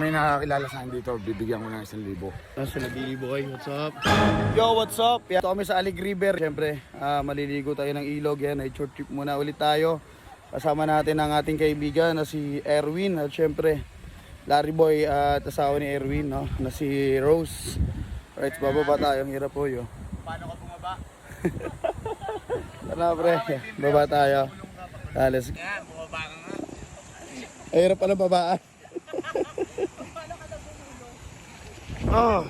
may nakakilala sa akin dito, bibigyan ko ng 1,000. Nasa Nabili Boy, what's up? Yo, what's up? Ito kami sa Alig River. Siyempre, maliligo tayo ng ilog. Yan, ay short trip muna ulit tayo. Kasama natin ang ating kaibigan na si Erwin. At siyempre, Larry Boy at asawa ni Erwin, no? Na si Rose. Right, bababa tayo. Ang hirap po yun. Paano ka bumaba? Tara pre, baba tayo. Let's go. Yan, bumaba ka nga. Ay, hirap pala babaan. Oh.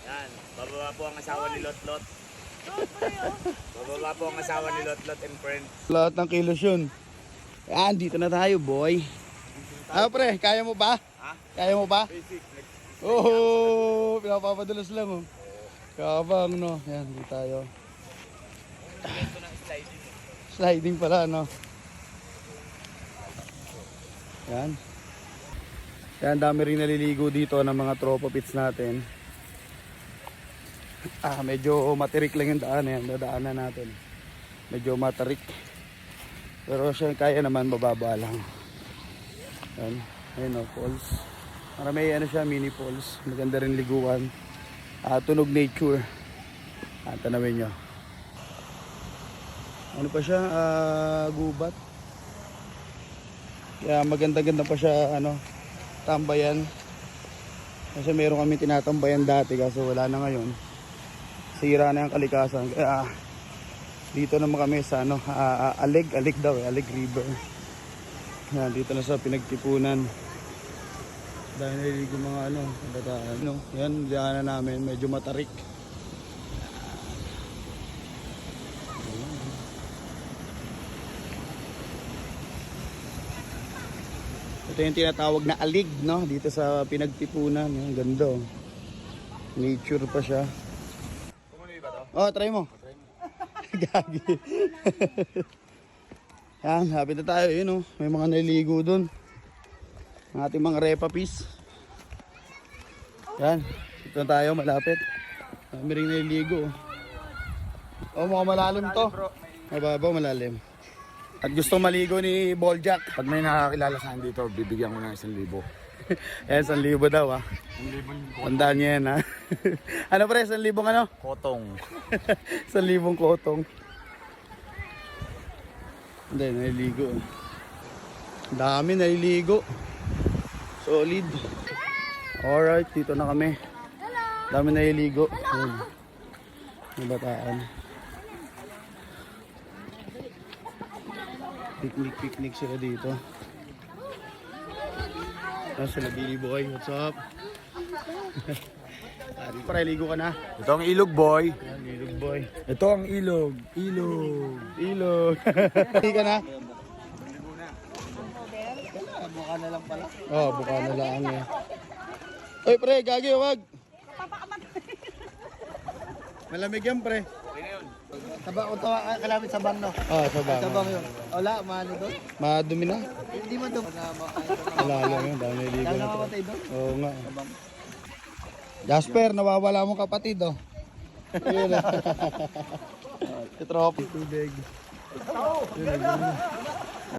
Yan, bababa po ang asawa ni Lotlot. Bababa po ang asawa ni Lotlot and friends. Lahat ng kilos yun. Yan, dito na tayo, boy. Pre, kaya mo ba? Ha? Kaya mo ba? Basic. Oh, pinapapadulas lang, oh. Kabang, no? Yan, dito tayo. Ito ng sliding. Sliding pala, no? Yan. Yan, dami rin naliligo dito ng mga tropa pits natin. Medyo matirik lang yung daan yan. Dadaanan natin. Medyo matarik. Pero siya kaya naman, bababa lang. Yan. Ayun, falls. Marami ano siya, mini falls. Maganda rin liguan. Tunog nature. Tanawin nyo. Ano pa siya? Gubat. Kaya maganda-ganda pa siya, ano, tambayan. Kasi meron kami tinatambayan dati kaso wala na ngayon. Sira na yung kalikasan. Kaya dito naman kami sa ano, Alig daw, Alig River. Yan, dito na sa pinagtipunan. Dahil naliligo mga ano, bataan. No? Yan, diyan na namin, medyo matarik. Ito yung tinatawag na alig, no? Dito sa pinagtipunan. Yung ganda. Nature pa siya. Kumunoy ba to? Oh, try mo. Gagi. Yan, happy na tayo. Yun, oh. May mga naliligo dun. Ang ating mga repapis. Yan. Dito na tayo, malapit. May ring naliligo. Oh, mukhang malalim to. Mababaw, malalim. At gusto maligo ni Boljak. Pag may nakakilala sa akin dito, bibigyan ko ng 1,000. Yan, 1,000 daw, ha. 1,000 Tandaan niya yan, ha. Ano pre, 1,000 ano? kotong. 1,000 kotong. Hindi, naliligo. Dami naliligo. Solid. Alright, dito na kami. Dami naliligo. Ayun. May bataan. Picnic sila dito. Nasa Nabili Boy, what's up? Para ligo ka na. Ito ang ilog, boy. Yan, Ilog Boy. Ito ang ilog. Ilog. Hindi ka na? Buka na lang pala. Oh, buka na lang eh. Oy pre, gagi, wag. Malamig yan pre. Kalapit sa bang, no? Oh, sa bang. Sa bang yun. Wala, maano doon? Madumi na. Hindi mo doon. Wala lang yun, dami naligo Dahil na to. namamatay doon? Oo nga. Jasper, nawawala mong kapatid, oh. Yun ah. Itrop. Tubig. Yun,